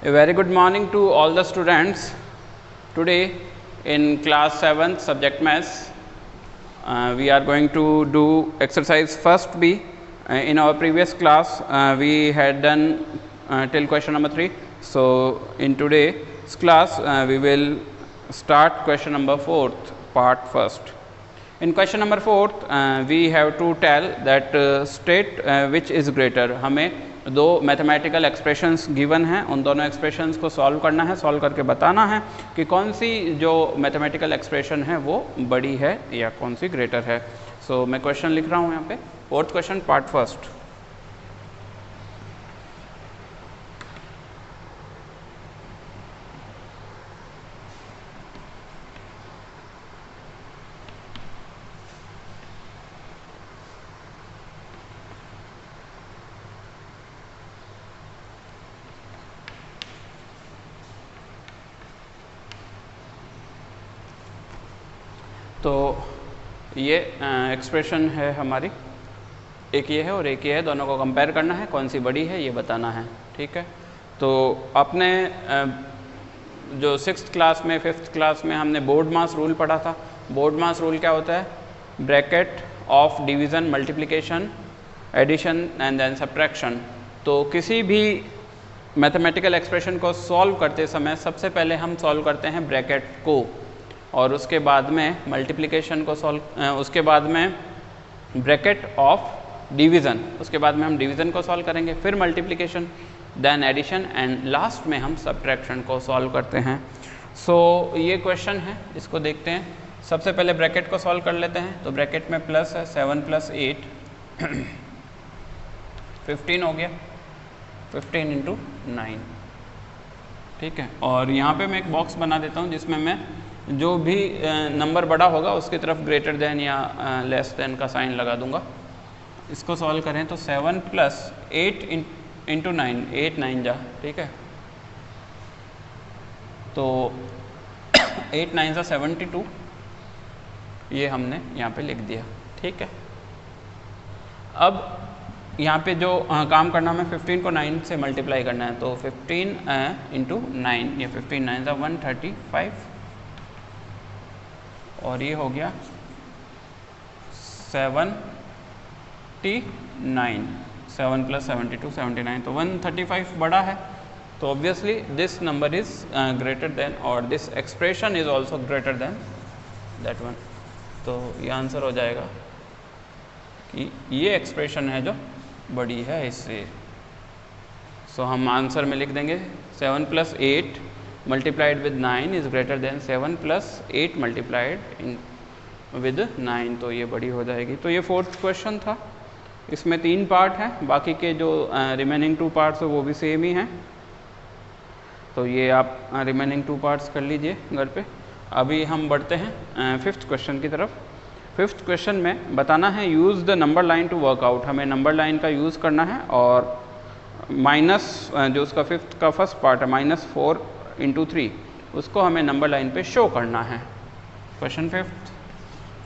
A very good morning to all the students. Today in class 7th subject maths, we are going to do exercise first B. In our previous class, we had done till question number 3. So in today's class, we will start question number 4th part first. In question number 4th, we have to tell that state which is greater. हमें दो mathematical expressions given हैं, उन दोनों expressions को solve करना है, solve करके बताना है कि कौन सी जो मैथमेटिकल एक्सप्रेशन है वो बड़ी है या कौन सी ग्रेटर है. सो मैं क्वेश्चन लिख रहा हूँ यहाँ पे. Fourth question part first. तो ये एक्सप्रेशन है हमारी, एक ये है और एक ये है, दोनों को कंपेयर करना है, कौन सी बड़ी है ये बताना है. ठीक है. तो आपने जो 6th क्लास में 5th क्लास में हमने बोर्ड मास रूल पढ़ा था. बोर्ड मास रूल क्या होता है? Bracket of division, multiplication, addition and then subtraction. तो किसी भी मैथमेटिकल एक्सप्रेशन को सॉल्व करते समय सबसे पहले हम सॉल्व करते हैं ब्रैकेट को, और उसके बाद में मल्टीप्लिकेशन को सॉल्व, उसके बाद में ब्रैकेट ऑफ डिवीज़न, उसके बाद में हम डिवीज़न को सॉल्व करेंगे, फिर multiplication, then addition and last में हम सब्ट्रैक्शन को सॉल्व करते हैं. सो ये क्वेश्चन है, इसको देखते हैं. सबसे पहले ब्रैकेट को सॉल्व कर लेते हैं. तो ब्रैकेट में प्लस है, 7 + 8 15 हो गया, 15 × 9. ठीक है. और यहाँ पे मैं एक बॉक्स बना देता हूँ जिसमें मैं जो भी नंबर बड़ा होगा उसकी तरफ ग्रेटर देन या लेस देन का साइन लगा दूंगा. इसको सॉल्व करें तो 7 + 8 × 9, 8 9 जा. ठीक है. तो 8 9 जा 72, ये हमने यहाँ पे लिख दिया. ठीक है. अब यहाँ पे जो काम करना हमें 15 को 9 से मल्टीप्लाई करना है. तो 15 × 9, ये 15 9 जा 135, और ये हो गया 79, 7 + 72 79. तो 135 बड़ा है. तो obviously this number is greater than, और this expression is also greater than that one. तो ये आंसर हो जाएगा कि ये एक्सप्रेशन है जो बड़ी है इससे. सो हम आंसर में लिख देंगे 7 + 8 multiplied with 9 is greater than 7 + 8 multiplied with 9. तो ये बड़ी हो जाएगी. तो ये 4th क्वेश्चन था. इसमें 3 पार्ट हैं, बाकी के जो रिमेनिंग 2 पार्ट्स है वो भी सेम ही हैं. तो ये आप रिमेनिंग 2 पार्ट्स कर लीजिए घर पे. अभी हम बढ़ते हैं 5th क्वेश्चन की तरफ. 5th क्वेश्चन में बताना है use the number line to work out. हमें नंबर लाइन का यूज़ करना है, और माइनस जो उसका 5th का फर्स्ट पार्ट है -4 × 3, उसको हमें नंबर लाइन पे शो करना है. Question 5th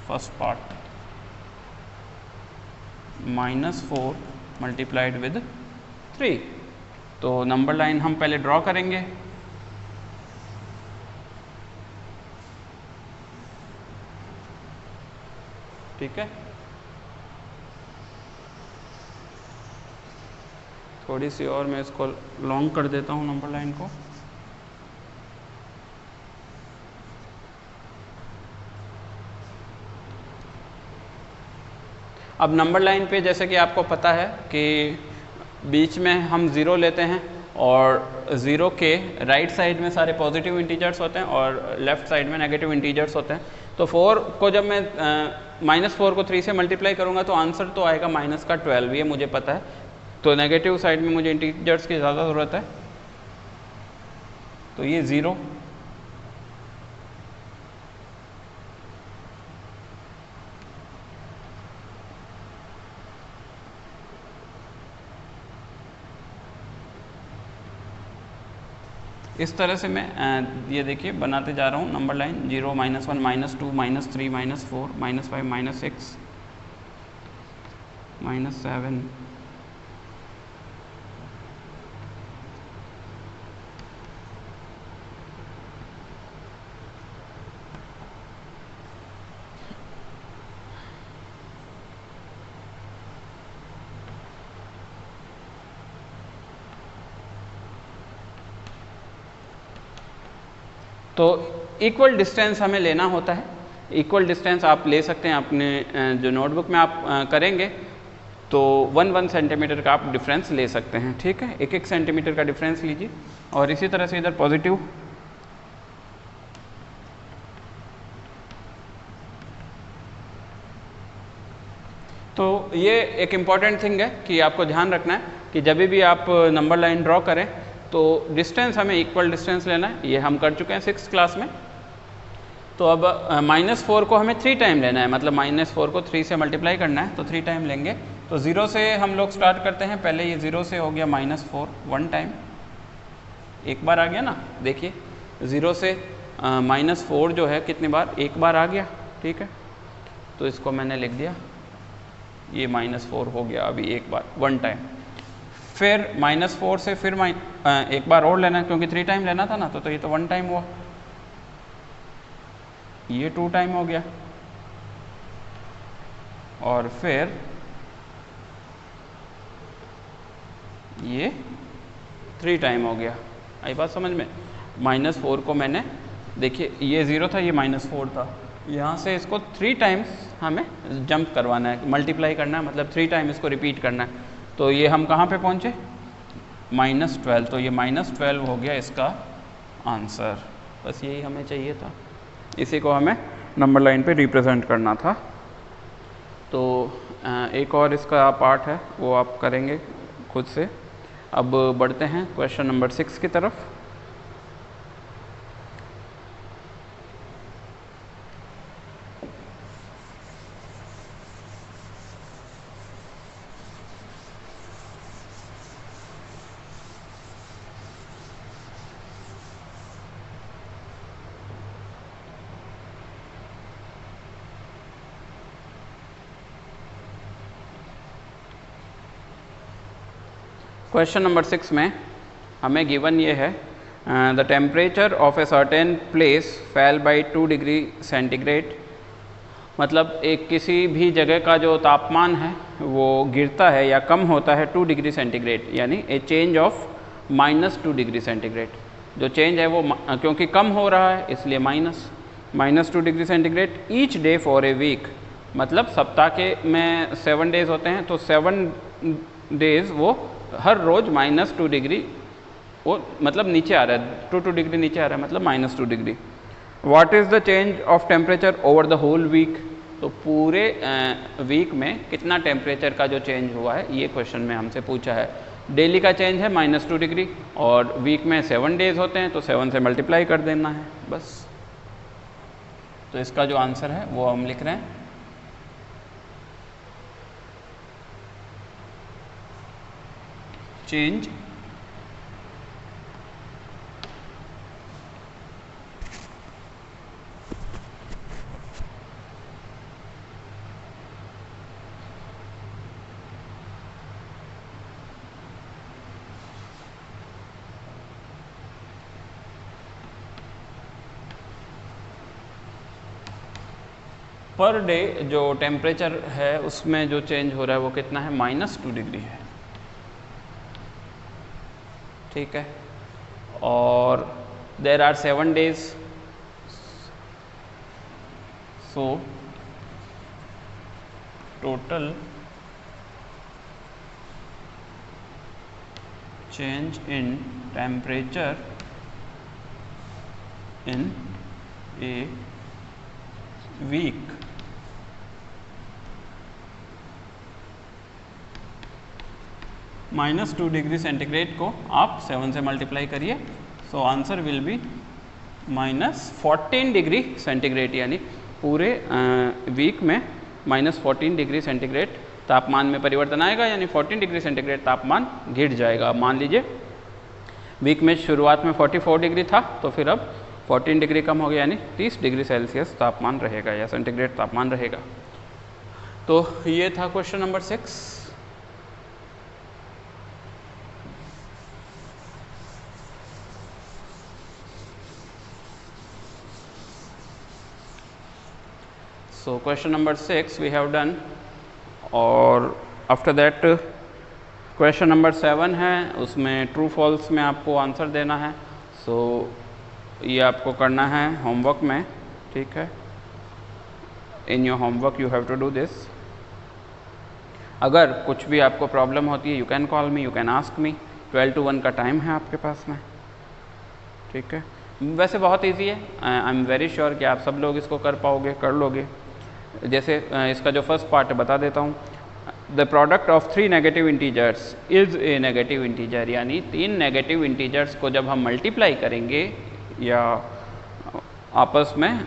first part, -4 multiplied with 3. तो नंबर लाइन हम पहले ड्रॉ करेंगे. ठीक है. थोड़ी सी और मैं इसको लॉन्ग कर देता हूँ नंबर लाइन को. अब नंबर लाइन पे जैसे कि आपको पता है कि बीच में हम 0 लेते हैं, और 0 के राइट साइड में सारे पॉजिटिव इंटीजर्स होते हैं और लेफ़्ट साइड में नेगेटिव इंटीजर्स होते हैं. तो 4 को जब मैं -4 को 3 से मल्टीप्लाई करूँगा तो आंसर तो आएगा -12, ये मुझे पता है. तो नेगेटिव साइड में मुझे इंटीजर्स की ज़्यादा ज़रूरत है. तो ये 0, इस तरह से मैं ये देखिए बनाते जा रहा हूँ नंबर लाइन. 0 -1 -2 -3 -4 -5 -6 -7 तो इक्वल डिस्टेंस हमें लेना होता है। इक्वल डिस्टेंस आप ले सकते हैं अपने जो नोटबुक में आप करेंगे तो 1 सेंटीमीटर का आप डिफरेंस ले सकते हैं, ठीक है। 1 सेंटीमीटर का डिफरेंस लीजिए और इसी तरह से इधर पॉजिटिव, तो ये एक इम्पॉर्टेंट थिंग है कि आपको ध्यान रखना है कि जब भी आप नंबर लाइन ड्रॉ करें तो डिस्टेंस हमें इक्वल डिस्टेंस लेना है। ये हम कर चुके हैं 6th क्लास में। तो अब -4 को हमें 3 टाइम लेना है, मतलब -4 को 3 से मल्टीप्लाई करना है, तो 3 टाइम लेंगे। तो 0 से हम लोग स्टार्ट करते हैं। पहले ये 0 से हो गया -4 1 टाइम, एक बार आ गया ना, देखिए 0 से -4 जो है कितनी बार, एक बार आ गया, ठीक है। तो इसको मैंने लिख दिया, ये -4 हो गया अभी एक बार 1 टाइम। फिर -4 से फिर एक बार और लेना है क्योंकि 3 टाइम लेना था ना, तो ये तो 1 टाइम हुआ, ये 2 टाइम हो गया और फिर ये 3 टाइम हो गया। आई बात समझ में? -4 को मैंने, देखिए ये 0 था, ये -4 था, यहाँ से इसको 3 टाइम्स हमें जंप करवाना है, मल्टीप्लाई करना है, मतलब 3 टाइम इसको रिपीट करना है। तो ये हम कहाँ पे पहुँचे, -12, तो ये -12 हो गया इसका आंसर। बस यही हमें चाहिए था, इसी को हमें नंबर लाइन पे रिप्रेजेंट करना था। तो एक और इसका पार्ट है वो आप करेंगे खुद से। अब बढ़ते हैं क्वेश्चन नंबर 6 की तरफ। क्वेश्चन नंबर 6 में हमें गिवन ये है, the temperature of a certain place fail by 2 degree centigrade, मतलब एक किसी भी जगह का जो तापमान है वो गिरता है या कम होता है 2 डिग्री सेंटीग्रेड, यानी a change of -2 degree centigrade. जो चेंज है वो क्योंकि कम हो रहा है इसलिए -2 degree centigrade each day for a week, मतलब सप्ताह के में 7 डेज होते हैं, तो 7 डेज वो हर रोज़ -2 डिग्री वो मतलब नीचे आ रहा है, 2 डिग्री नीचे आ रहा है, मतलब -2 degree. What is the change of temperature over the whole week, तो पूरे वीक में कितना टेम्परेचर का जो चेंज हुआ है ये क्वेश्चन में हमसे पूछा है। डेली का चेंज है -2 डिग्री और वीक में 7 डेज होते हैं, तो 7 से मल्टीप्लाई कर देना है बस। तो इसका जो आंसर है वो हम लिख रहे हैं, चेंज पर डे जो टेम्परेचर है उसमें जो चेंज हो रहा है वो कितना है, -2 डिग्री है, ठीक है। और there are 7 days, so total change in temperature in a week -2 degree centigrade को आप 7 से मल्टीप्लाई करिए, so answer will be -14 degree centigrade, यानी पूरे वीक में -14 डिग्री सेंटीग्रेड तापमान में परिवर्तन आएगा, यानी 14 डिग्री सेंटीग्रेड तापमान गिर जाएगा। मान लीजिए वीक में शुरुआत में 44 डिग्री था, तो फिर अब 14 डिग्री कम हो गया, यानी 30 डिग्री सेल्सियस तापमान रहेगा या सेंटीग्रेड तापमान रहेगा। तो ये था question number 6। So question number 6 we have done, और आफ्टर दैट क्वेश्चन नंबर 7 है, उसमें ट्रू फॉल्स में आपको आंसर देना है। सो ये आपको करना है होमवर्क में, ठीक है। In your homework you have to do this. अगर कुछ भी आपको प्रॉब्लम होती है, you can call me, you can ask me. 12 to 1 का टाइम है आपके पास में, ठीक है। वैसे बहुत इजी है, आई एम वेरी श्योर कि आप सब लोग इसको कर पाओगे, कर लोगे। जैसे इसका जो फर्स्ट पार्ट है बता देता हूँ। The product of 3 negative integers is a negative integer, यानी 3 नेगेटिव इंटीजर्स को जब हम मल्टीप्लाई करेंगे या आपस में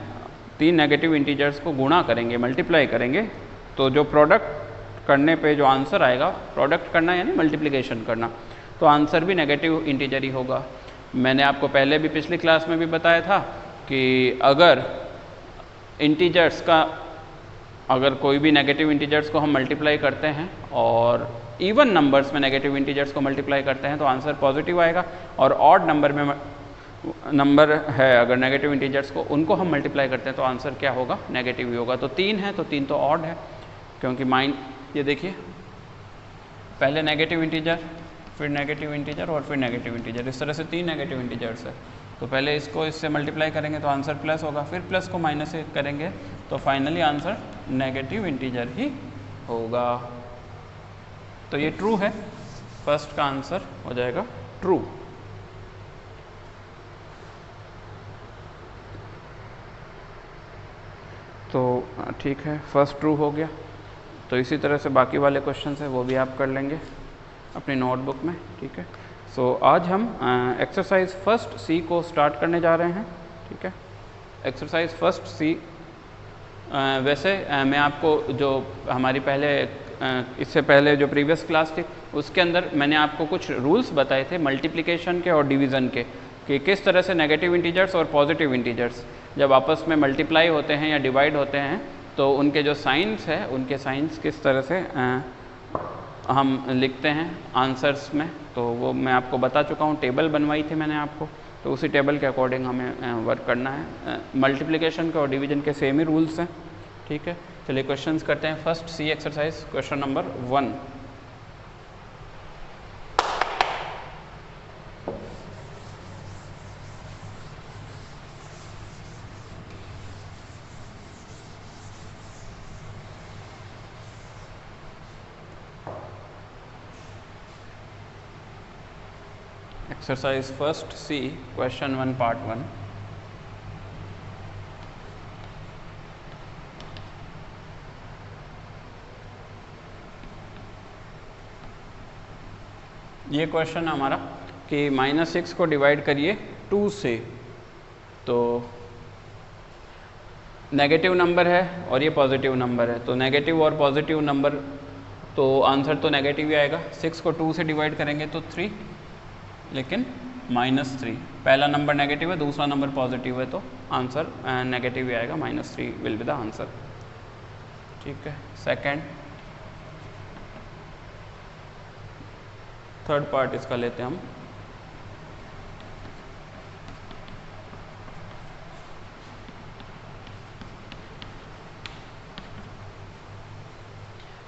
3 नेगेटिव इंटीजर्स को गुणा करेंगे, मल्टीप्लाई करेंगे, तो जो प्रोडक्ट करने पे जो आंसर आएगा, प्रोडक्ट करना यानी मल्टीप्लिकेशन करना, तो आंसर भी नेगेटिव इंटीजर ही होगा। मैंने आपको पहले भी पिछली क्लास में भी बताया था कि अगर इंटीजर्स का, अगर कोई भी नेगेटिव इंटीजर्स को हम मल्टीप्लाई करते हैं और इवन नंबर्स में नेगेटिव इंटीजर्स को मल्टीप्लाई करते हैं तो आंसर पॉजिटिव आएगा, और ऑड नंबर में नंबर है अगर नेगेटिव इंटीजर्स को, उनको हम मल्टीप्लाई करते हैं तो आंसर क्या होगा, नेगेटिव ही होगा। तो 3 है तो 3 तो ऑड है, क्योंकि ये देखिए पहले नेगेटिव इंटीजर, फिर नेगेटिव इंटीजर और फिर नेगेटिव इंटीजर, इस तरह से 3 नेगेटिव इंटीजर्स है। तो पहले इसको इससे मल्टीप्लाई करेंगे तो आंसर प्लस होगा, फिर प्लस को माइनस से करेंगे तो फाइनली आंसर नेगेटिव इंटीजर ही होगा। तो ये ट्रू है, फर्स्ट का आंसर हो जाएगा ट्रू। तो ठीक है, फर्स्ट ट्रू हो गया। तो इसी तरह से बाकी वाले क्वेश्चन है वो भी आप कर लेंगे अपनी नोटबुक में, ठीक है। सो आज हम एक्सरसाइज फर्स्ट सी को स्टार्ट करने जा रहे हैं, ठीक है। एक्सरसाइज फर्स्ट सी, वैसे मैं आपको जो हमारी पहले इससे पहले जो प्रीवियस क्लास थी उसके अंदर मैंने आपको कुछ रूल्स बताए थे मल्टीप्लिकेशन के और डिवीज़न के, कि किस तरह से नेगेटिव इंटीजर्स और पॉजिटिव इंटीजर्स जब आपस में मल्टीप्लाई होते हैं या डिवाइड होते हैं तो उनके जो साइंस है, उनके साइंस किस तरह से हम लिखते हैं आंसर्स में, तो वो मैं आपको बता चुका हूँ। टेबल बनवाई थी मैंने आपको, तो उसी टेबल के अकॉर्डिंग हमें वर्क करना है। मल्टीप्लिकेशन के और डिवीजन के सेम ही रूल्स हैं, ठीक है। चलिए क्वेश्चंस करते हैं। First C exercise, question number 1। Exercise first C, question 1 part 1। ये क्वेश्चन हमारा कि -6 को डिवाइड करिए 2 से, तो नेगेटिव नंबर है और ये पॉजिटिव नंबर है, तो नेगेटिव और पॉजिटिव नंबर तो आंसर तो नेगेटिव ही आएगा। 6 को 2 से डिवाइड करेंगे तो 3, लेकिन -3, पहला नंबर नेगेटिव है, दूसरा नंबर पॉजिटिव है, तो आंसर नेगेटिव ही आएगा। -3 विल बी द आंसर, ठीक है। सेकंड, थर्ड पार्ट इसका लेते हैं हम।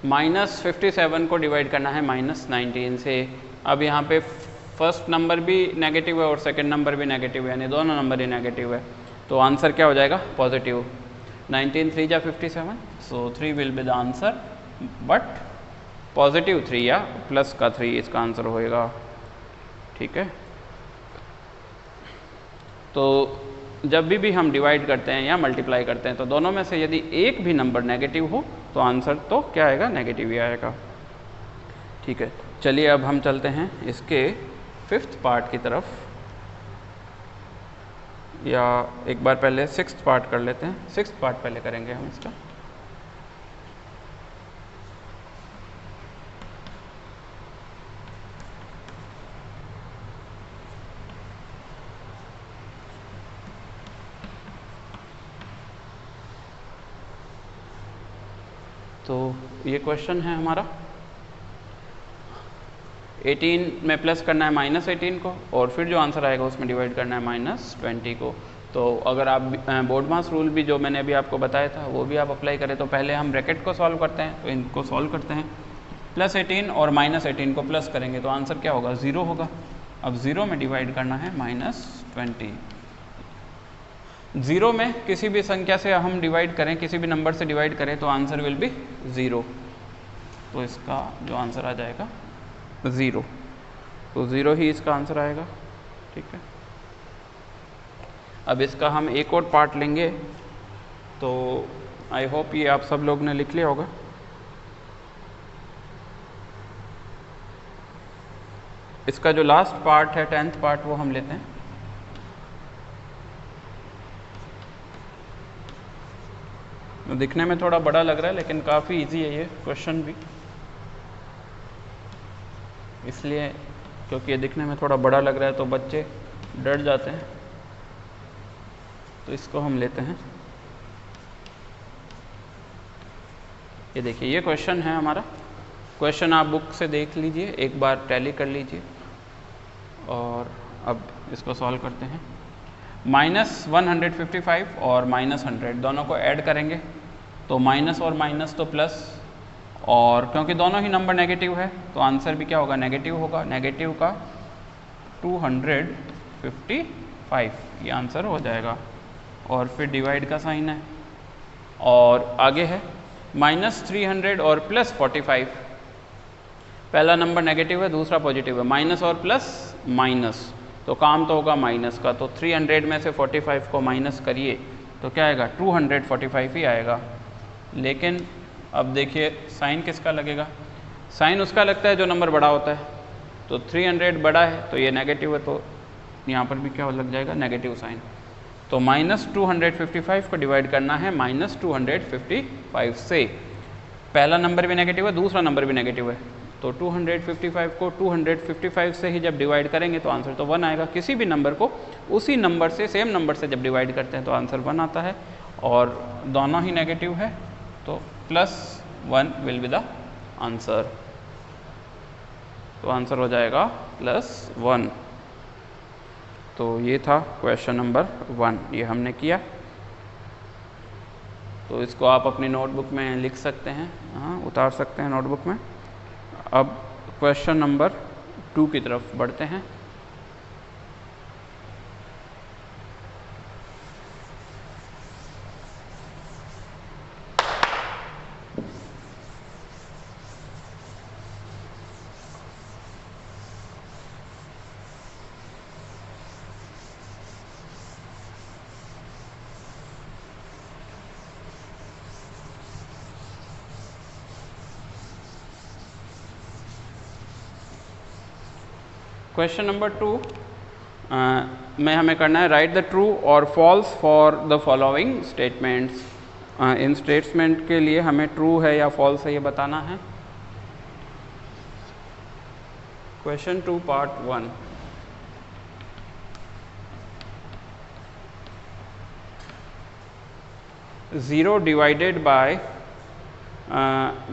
-57 को डिवाइड करना है -19 से। अब यहाँ पे फर्स्ट नंबर भी नेगेटिव है और सेकंड नंबर भी नेगेटिव है, यानी दोनों नंबर ही नेगेटिव है, तो आंसर क्या हो जाएगा, पॉजिटिव। 19 3 जा 57, सो 3 will be the answer, but positive 3 या प्लस का 3 इसका आंसर होएगा, ठीक है। तो जब भी हम डिवाइड करते हैं या मल्टीप्लाई करते हैं तो दोनों में से यदि एक भी नंबर नेगेटिव हो तो आंसर तो क्या आएगा, नेगेटिव ही आएगा, ठीक है। चलिए अब हम चलते हैं इसके 5th पार्ट की तरफ, या एक बार पहले 6th पार्ट कर लेते हैं। 6th पार्ट पहले करेंगे हम इसका। तो ये क्वेश्चन है हमारा, 18 में प्लस करना है -18 को, और फिर जो आंसर आएगा उसमें डिवाइड करना है -20 को। तो अगर आप बोर्ड मास रूल भी जो मैंने अभी आपको बताया था वो भी आप अप्लाई करें, तो पहले हम ब्रैकेट को सॉल्व करते हैं, तो इनको सॉल्व करते हैं। +18 और -18 को प्लस करेंगे तो आंसर क्या होगा, 0 होगा। अब 0 में डिवाइड करना है -20, ज़ीरो में किसी भी संख्या से हम डिवाइड करें, किसी भी नंबर से डिवाइड करें तो आंसर विल बी ज़ीरो। तो इसका जो आंसर आ जाएगा ज़ीरो, तो ज़ीरो ही इसका आंसर आएगा। ठीक है, अब इसका हम एक और पार्ट लेंगे, तो आई होप ये आप सब लोग ने लिख लिया होगा। इसका जो लास्ट पार्ट है 10th पार्ट वो हम लेते हैं। दिखने में थोड़ा बड़ा लग रहा है लेकिन काफ़ी इजी है ये क्वेश्चन भी, इसलिए क्योंकि ये दिखने में थोड़ा बड़ा लग रहा है तो बच्चे डर जाते हैं। तो इसको हम लेते हैं। ये देखिए ये क्वेश्चन है हमारा। क्वेश्चन आप बुक से देख लीजिए, एक बार टैली कर लीजिए और अब इसको सॉल्व करते हैं। -155 और -100 दोनों को ऐड करेंगे तो माइनस और माइनस तो प्लस, और क्योंकि दोनों ही नंबर नेगेटिव है तो आंसर भी क्या होगा, नेगेटिव होगा। नेगेटिव का 255 ये आंसर हो जाएगा। और फिर डिवाइड का साइन है और आगे है -300 और +45। पहला नंबर नेगेटिव है, दूसरा पॉजिटिव है, माइनस और प्लस माइनस, तो काम तो होगा माइनस का। तो 300 में से 45 को माइनस करिए तो क्या आएगा, 245 ही आएगा। लेकिन अब देखिए साइन किसका लगेगा, साइन उसका लगता है जो नंबर बड़ा होता है। तो 300 बड़ा है तो ये नेगेटिव है, तो यहाँ पर भी क्या लग जाएगा, नेगेटिव साइन। तो -255 को डिवाइड करना है -255 से। पहला नंबर भी नेगेटिव है, दूसरा नंबर भी नेगेटिव है, तो 255 को 255 से ही जब डिवाइड करेंगे तो आंसर तो 1 आएगा। किसी भी नंबर को उसी नंबर से, सेम नंबर से जब डिवाइड करते हैं तो आंसर 1 आता है, और दोनों ही नेगेटिव है तो +1 विल बी द आंसर। तो आंसर हो जाएगा +1। तो ये था क्वेश्चन नंबर 1, ये हमने किया। तो इसको आप अपनी नोटबुक में लिख सकते हैं, हाँ उतार सकते हैं नोटबुक में। अब क्वेश्चन नंबर 2 की तरफ बढ़ते हैं। क्वेश्चन नंबर 2 में हमें करना है राइट द ट्रू और false for the following statements. इन स्टेटमेंट के लिए हमें ट्रू है या फॉल्स है ये बताना है। Question 2 part 1, zero divided by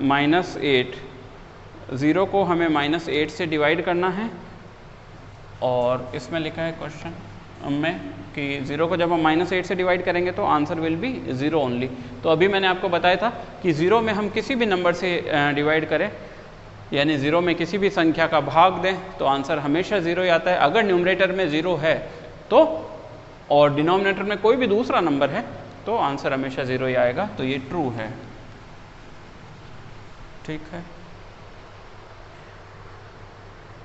-8। Zero को हमें -8 से डिवाइड करना है, और इसमें लिखा है क्वेश्चन में कि ज़ीरो को जब हम -8 से डिवाइड करेंगे तो answer will be zero only. तो अभी मैंने आपको बताया था कि ज़ीरो में हम किसी भी नंबर से डिवाइड करें, यानी ज़ीरो में किसी भी संख्या का भाग दें तो आंसर हमेशा ज़ीरो ही आता है। अगर न्यूमरेटर में ज़ीरो है तो, और डिनोमिनेटर में कोई भी दूसरा नंबर है तो आंसर हमेशा ज़ीरो ही आएगा। तो ये ट्रू है, ठीक है।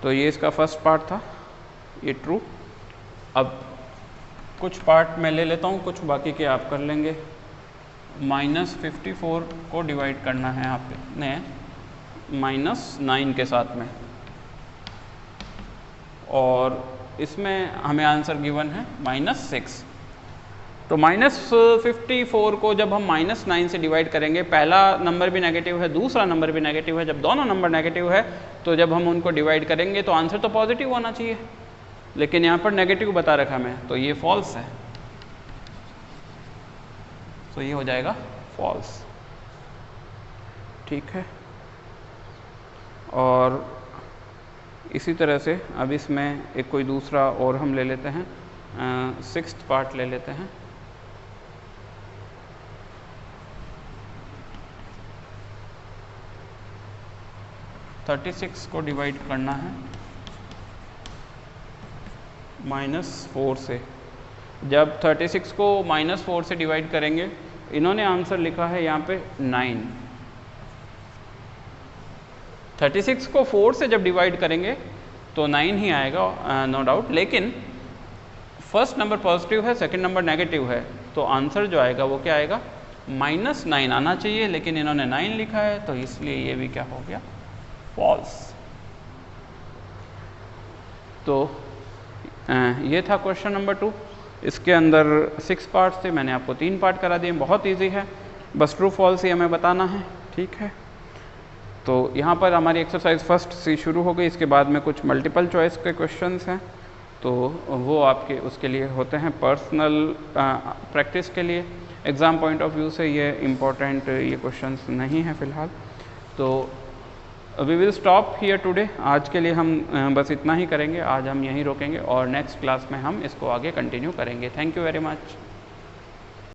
तो ये इसका फर्स्ट पार्ट था, ये ट्रू। अब कुछ पार्ट मैं ले लेता हूँ, कुछ बाकी के आप कर लेंगे। -54 को डिवाइड करना है आपने -9 के साथ में, और इसमें हमें आंसर गिवन है -6। तो -54 को जब हम -9 से डिवाइड करेंगे, पहला नंबर भी नेगेटिव है, दूसरा नंबर भी नेगेटिव है, जब दोनों नंबर नेगेटिव है तो जब हम उनको डिवाइड करेंगे तो आंसर तो पॉजिटिव होना चाहिए, लेकिन यहाँ पर नेगेटिव बता रखा मैं, तो ये फॉल्स है। तो ये हो जाएगा फॉल्स, ठीक है। और इसी तरह से अब इसमें एक कोई दूसरा और हम ले लेते हैं, 6th पार्ट ले लेते हैं। -36 को डिवाइड करना है -4 से। जब 36 को -4 से डिवाइड करेंगे, इन्होंने आंसर लिखा है यहाँ पे 9। 36 को 4 से जब डिवाइड करेंगे तो 9 ही आएगा, नो डाउट। लेकिन फर्स्ट नंबर पॉजिटिव है, सेकंड नंबर नेगेटिव है, तो आंसर जो आएगा वो क्या आएगा, -9 आना चाहिए, लेकिन इन्होंने 9 लिखा है, तो इसलिए ये भी क्या हो गया, फॉल्स। तो ये था क्वेश्चन नंबर 2। इसके अंदर 6 पार्ट्स थे, मैंने आपको 3 पार्ट करा दिए, बहुत इजी है, बस ट्रू फॉल्स ही हमें बताना है, ठीक है। तो यहाँ पर हमारी एक्सरसाइज फर्स्ट से शुरू हो गई, इसके बाद में कुछ मल्टीपल चॉइस के क्वेश्चंस हैं, तो वो आपके उसके लिए होते हैं पर्सनल प्रैक्टिस के लिए। एग्ज़ाम पॉइंट ऑफ व्यू से ये इम्पोर्टेंट ये क्वेश्चंस नहीं है फ़िलहाल। तो we will stop here today, आज के लिए हम बस इतना ही करेंगे, आज हम यहीं रोकेंगे और नेक्स्ट क्लास में हम इसको आगे कंटिन्यू करेंगे। Thank you very much.